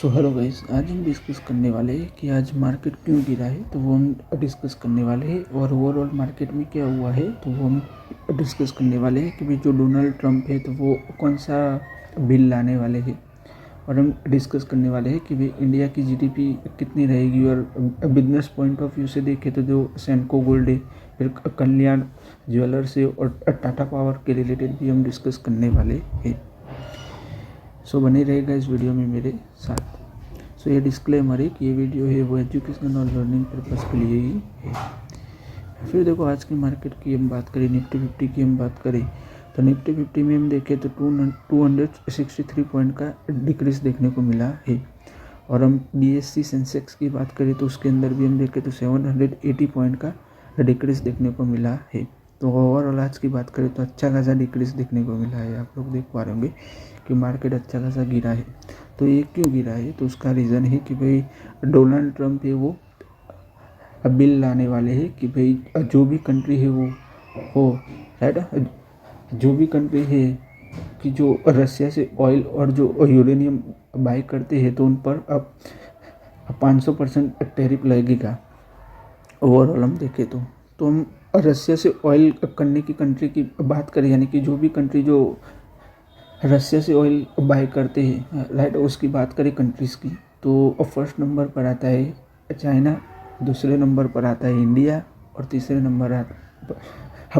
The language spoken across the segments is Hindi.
सो हेलो गाइस, आज हम डिस्कस करने वाले हैं कि आज मार्केट क्यों गिरा है, तो वो हम डिस्कस करने वाले हैं। और ओवरऑल मार्केट में क्या हुआ है तो वो हम डिस्कस करने वाले हैं कि भाई जो डोनाल्ड ट्रंप है तो वो कौन सा बिल लाने वाले हैं। और हम डिस्कस करने वाले हैं कि भाई इंडिया की जीडीपी कितनी रहेगी। और बिजनेस पॉइंट ऑफ व्यू से देखें तो जो सेंको गोल्ड है, फिर कल्याण ज्वेलर्स है और टाटा पावर के रिलेटेड भी हम डिस्कस करने वाले हैं। सो बने रहेगा इस वीडियो में मेरे साथ। सो ये डिस्क्लेमर है कि ये वीडियो है वो एजुकेशन और लर्निंग पर्पज़ के लिए ही है। फिर देखो, आज की मार्केट की हम बात करें, निफ्टी 50 की हम बात करें तो निफ्टी 50 में हम देखें तो 263 पॉइंट का डिक्रीज देखने को मिला है। और हम BSE सेंसेक्स की बात करें तो उसके अंदर भी हम देखें तो 780 पॉइंट का डिक्रीज देखने को मिला है। तो ओवरऑल आज की बात करें तो अच्छा खासा डिक्रीज देखने को मिला है। आप लोग देख पा रहे होंगे कि मार्केट अच्छा खासा गिरा है। तो ये क्यों गिरा है, तो उसका रीज़न है कि भाई डोनाल्ड ट्रंप है वो बिल लाने वाले हैं कि भाई जो भी कंट्री है वो हो राइट, जो भी कंट्री है कि जो रसिया से ऑयल और जो यूरेनियम बाई करते हैं तो उन पर अब 500% टैरिफ लगेगा। ओवरऑल हम देखें तो हम रसिया से ऑयल करने की कंट्री की बात करें, यानी कि जो भी कंट्री जो रसिया से ऑयल बाय करते हैं राइट, उसकी बात करें कंट्रीज़ की, तो फर्स्ट नंबर पर आता है चाइना, दूसरे नंबर पर आता है इंडिया और तीसरे नंबर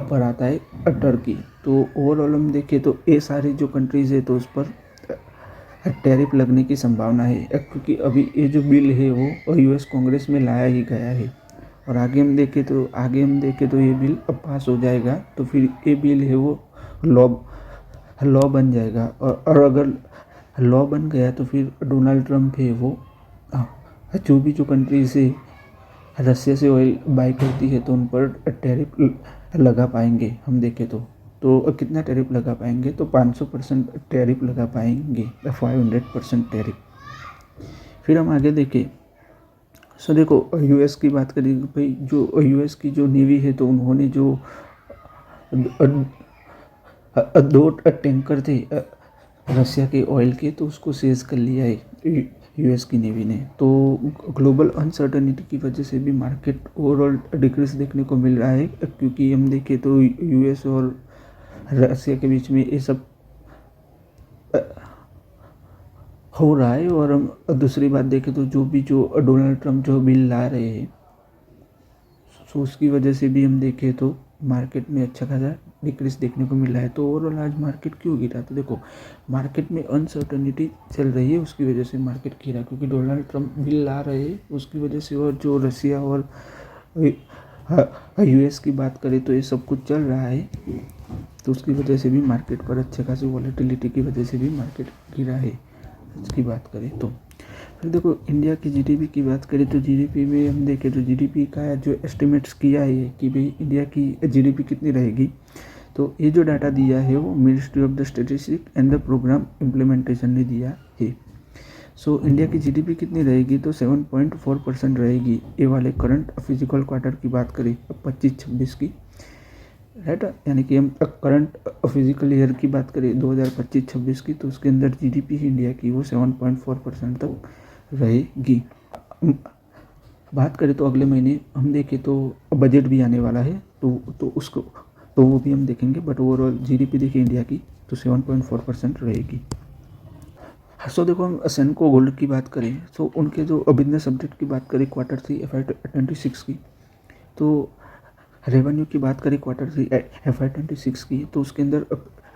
पर आता है टर्की। तो ओवरऑल हम देखें तो ये सारी जो कंट्रीज़ है तो उस पर टैरिफ लगने की संभावना है, क्योंकि अभी ये जो बिल है वो US कांग्रेस में लाया ही गया है। और आगे हम देखें तो ये बिल अब पास हो जाएगा तो फिर ये बिल है वो लॉ बन जाएगा। और अगर लॉ बन गया तो फिर डोनाल्ड ट्रंप है वो जो भी जो कंट्री से रसिया से ऑयल बाई करती है तो उन पर टैरिफ लगा पाएंगे। हम देखें तो कितना टैरिफ लगा पाएंगे, तो 500% टैरिफ लगा पाएंगे, 500% टैरिफ। फिर हम आगे देखें, सो देखो US की बात करें भाई, जो US की जो नेवी है तो उन्होंने जो 2 टैंकर थे रसिया के ऑयल के, तो उसको सीज कर लिया है US की नेवी ने। तो ग्लोबल अनसर्टनिटी की वजह से भी मार्केट ओवरऑल डिक्रीज देखने को मिल रहा है, क्योंकि हम देखें तो US और रसिया के बीच में ये सब हो रहा है। और हम दूसरी बात देखें तो जो डोनाल्ड ट्रंप जो बिल ला रहे हैं सो उसकी वजह से भी हम देखें तो मार्केट में अच्छा खासा डिक्रीज देखने को मिल रहा है। तो ओवरऑल आज मार्केट क्यों गिरा, तो देखो मार्केट में अनसर्टनिटी चल रही है, उसकी वजह से मार्केट गिरा, क्योंकि डोनाल्ड ट्रंप बिल ला रहे हैं उसकी वजह से। और जो रसिया और US की बात करें तो ये सब कुछ चल रहा है, तो उसकी वजह से भी मार्केट पर अच्छे खासी वॉलेटिलिटी की वजह से भी मार्केट गिरा है। इसकी बात करें तो फिर देखो इंडिया की जीडीपी की बात करें तो जीडीपी में हम देखें तो जीडीपी का जो एस्टिमेट्स किया है कि भाई इंडिया की जीडीपी कितनी रहेगी, तो ये जो डाटा दिया है वो ministry of the statistics and the program implementation ने दिया है। सो इंडिया की जीडीपी कितनी रहेगी, तो 7.4% रहेगी। ये वाले करंट फिजिकल क्वार्टर की बात करें 25-26 की राइट, यानी कि हम करंट फिजिकल ईयर की बात करें 2025-26 की, तो उसके अंदर जीडीपी इंडिया की वो 7.4% तक रहेगी। बात करें तो अगले महीने हम देखें तो बजट भी आने वाला है, तो उसको तो वो भी हम देखेंगे, बट ओवरऑल जीडीपी देखिए इंडिया की तो 7.4% रहेगी। सो देखो हम सेंको गोल्ड की बात करें तो उनके जो बिजनेस अपडेट की बात करें Q3 FY26 की, तो रेवेन्यू की बात करें Q3 FY26 की, तो उसके अंदर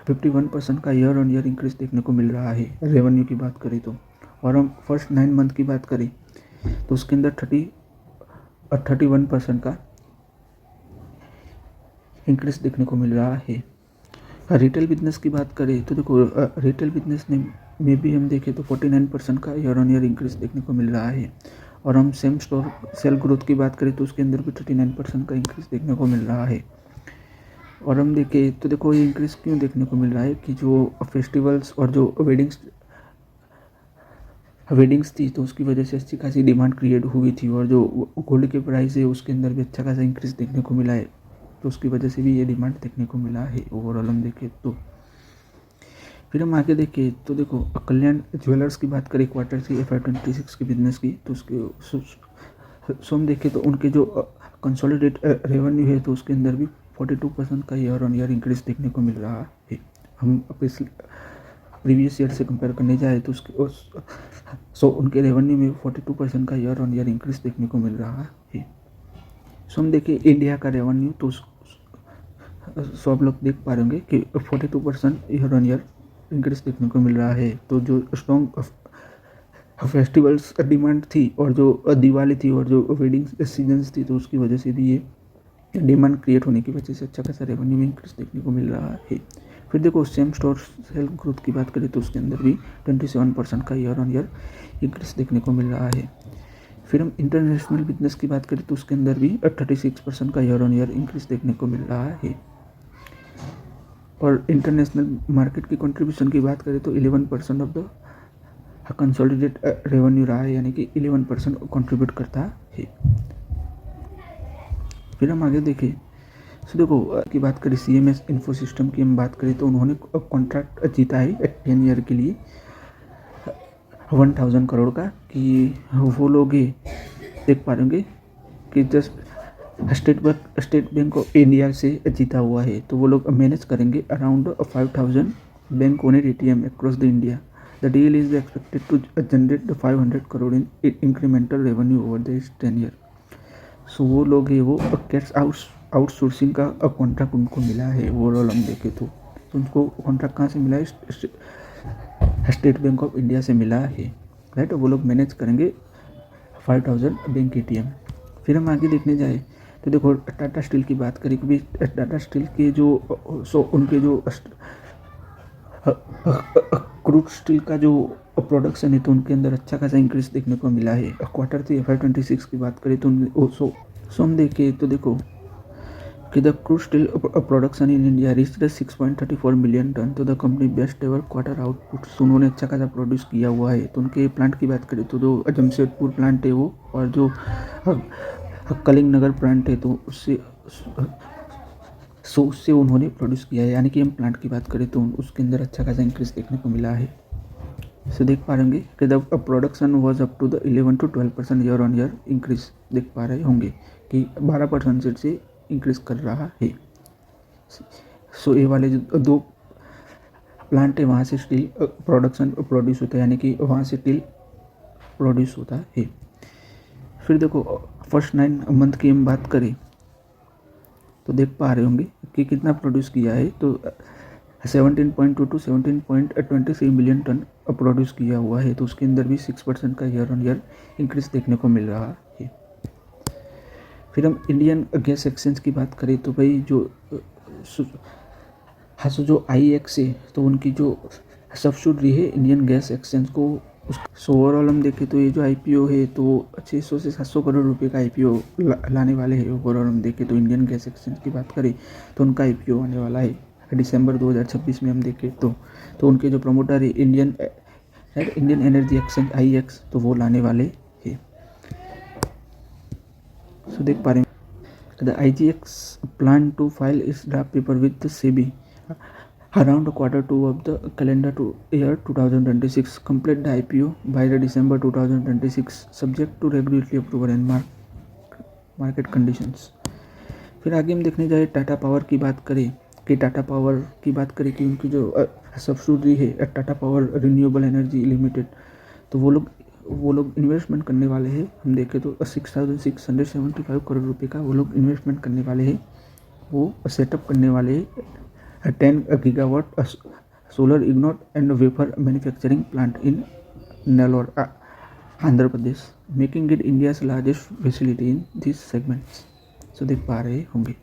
51% का ईयर ऑन ईयर इंक्रीज देखने को मिल रहा है रेवेन्यू की बात करें तो। और हम फर्स्ट 9 मंथ की बात करें तो उसके अंदर 31% का इंक्रीज देखने को मिल रहा है। रिटेल बिजनेस की बात करें तो देखो रिटेल बिजनेस में भी हम देखें तो 49% का ईयर ऑन ईयर इंक्रीज देखने को मिल रहा है। और हम सेम स्टोर सेल ग्रोथ की बात करें तो उसके अंदर भी 39% का इंक्रीज देखने को मिल रहा है। और हम देखें तो देखो ये इंक्रीज क्यों देखने को मिल रहा है कि जो फेस्टिवल्स और जो वेडिंग्स थी तो उसकी वजह से अच्छी खासी डिमांड क्रिएट हुई थी। और जो गोल्ड के प्राइस है उसके अंदर भी अच्छा खासा इंक्रीज देखने को मिला है, तो उसकी वजह से भी ये डिमांड देखने को मिला है ओवरऑल हम देखें तो। फिर हम आगे देखें तो देखो कल्याण ज्वेलर्स की बात करें क्वार्टर की FY26 की बिजनेस की, तो उसके सो हम देखें तो उनके जो कंसोलिडेट रेवेन्यू है तो उसके अंदर भी 42% का ईयर ऑन ईयर इंक्रीज देखने को मिल रहा है। हम प्रीवियस ईयर से कंपेयर करने जाए तो उसके उनके रेवेन्यू में 42% का ईयर ऑन ईयर इंक्रीज देखने को मिल रहा है। सो हम देखें इंडिया का रेवेन्यू तो सो आप लोग देख पा रहे होंगे कि 42% ईयर ऑन ईयर इंक्रीज देखने को मिल रहा है। तो जो स्ट्रॉन्ग फेस्टिवल्स डिमांड थी और जो दिवाली थी और जो वेडिंग सीजन्स थी तो उसकी वजह से भी ये डिमांड क्रिएट होने की वजह से अच्छा खासा रेवेन्यू में इंक्रीज देखने को मिल रहा है। फिर देखो सेम स्टोर सेल ग्रोथ की बात करें तो उसके अंदर भी 27% का ईयर ऑन ईयर इंक्रीज देखने को मिल रहा है। फिर हम इंटरनेशनल बिजनेस की बात करें तो उसके अंदर भी 36% का ईयर ऑन ईयर इंक्रीज देखने को मिल रहा है। और इंटरनेशनल मार्केट की कंट्रीब्यूशन की बात करें तो 11% ऑफ द कंसोलिडेट रेवेन्यू रहा है, यानी कि 11% कंट्रीब्यूट करता है। फिर हम आगे देखें तो देखो की बात करें CMS इन्फो सिस्टम की हम बात करें तो उन्होंने कॉन्ट्रैक्ट जीता है 10 ईयर के लिए 1000 करोड़ का, कि वो लोग देख पा रहे होंगे कि just State Bank of India से जीता हुआ है। तो वो लोग मैनेज करेंगे around 5000 bank owner ATM across the India. The deal is expected to generate 500 crore in incremental revenue over the 10 year. So वो लोग है वो कैश आउटसोर्सिंग का कॉन्ट्रैक्ट उनको मिला है। ओवरऑल हम देखें तो उनको कॉन्ट्रैक्ट कहाँ से मिला है, स्टेट बैंक ऑफ इंडिया से मिला है, राइट। वो लोग मैनेज करेंगे 5000 बैंक ATM। फिर हम आगे देखने जाए तो देखो टाटा स्टील की बात करें कि टाटा स्टील के जो उनके जो क्रूड स्टील का जो प्रोडक्शन है तो उनके अंदर अच्छा खासा इंक्रीज देखने को मिला है। क्वार्टर 3 FY26 की बात करें तो सो हम देखें तो देखो कि the crude steel production in India reach the 6.34 million ton तो the company best ever quarter output. So उन्होंने अच्छा खासा प्रोड्यूस किया हुआ है। तो उनके प्लांट की बात करें तो जो जमशेदपुर प्लांट है वो और जो कलिंग नगर प्लांट है तो उससे उन्होंने प्रोड्यूस किया है, यानी कि हम प्लांट की बात करें तो उसके अंदर अच्छा खासा इंक्रीज देखने को मिला है। सो देख पा रहे होंगे कि the production was up to the 11 to 12% year on year increase देख पा रहे होंगे कि 12% से इंक्रीज कर रहा है। सो ये वाले जो दो प्लांट है वहाँ से स्टील प्रोडक्शन प्रोड्यूस होता है, यानी कि वहाँ से स्टील प्रोड्यूस होता है। फिर देखो फर्स्ट 9 मंथ की हम बात करें तो देख पा रहे होंगे कि कितना प्रोड्यूस किया है। तो 17.2 to 17.23 मिलियन टन प्रोड्यूस किया हुआ है। तो उसके अंदर भी 6% का ईयर ऑन ईयर इंक्रीज देखने को मिल रहा है। फिर हम इंडियन गैस एक्सचेंज की बात करें तो भाई जो IEX है तो उनकी जो सब्सिडरी है इंडियन गैस एक्सचेंज को सो ओवरऑल हम देखें तो ये जो IPO है तो 600 से 700 करोड़ रुपए का IPO लाने वाले हैं। ओवरऑल हम देखें तो इंडियन गैस एक्सचेंज की बात करें तो उनका IPO आने वाला है दिसंबर 2026 में। हम देखें तो उनके जो प्रमोटर है इंडियन एनर्जी एक्सचेंज IEX तो वो लाने वाले हैं। सो देख पा रहे हैं the IGX plan to file इस draft paper with SEBI around Q2 of the calendar year 2026. Complete the IPO by the December 2026 subject to regulatory approval and market conditions. फिर आगे हम देखने जाए टाटा पावर की बात करें कि उनकी जो सब्सिडरी है Tata power renewable energy limited तो वो लोग इन्वेस्टमेंट करने वाले हैं। हम देखें तो 6675 करोड़ रुपए का वो लोग इन्वेस्टमेंट करने वाले हैं। वो सेटअप करने वाले हैं 10 gigawatt solar ignite and wafer manufacturing plant in Nellore, Andhra Pradesh, making it India's largest facility in these segments. So देख पा रहे होंगे।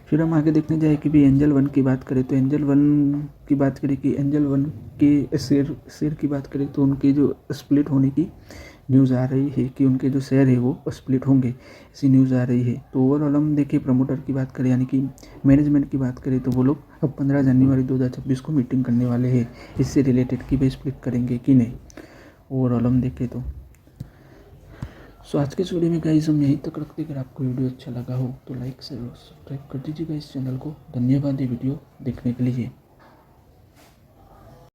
फिर हम आगे देखने जाए कि भी एंजल वन की बात करें तो एंजल वन के शेयर की बात करें तो उनकी जो स्प्लिट होने की न्यूज़ आ रही है कि उनके जो शेयर है वो स्प्लिट होंगे, ऐसी न्यूज़ आ रही है। तो ओवरऑल हम देखिए प्रमोटर की बात करें यानी कि मैनेजमेंट की बात करें तो वो लोग अब 15 जनवरी 2026 को मीटिंग करने वाले हैं इससे रिलेटेड कि वे स्प्लिट करेंगे कि नहीं। ओवरऑल हम देखें तो सो आज के इस वीडियो में गाइस हम यहीं तक रखते। अगर आपको वीडियो अच्छा लगा हो तो लाइक शेयर और सब्सक्राइब कर दीजिएगा इस चैनल को। धन्यवाद ये वीडियो देखने के लिए।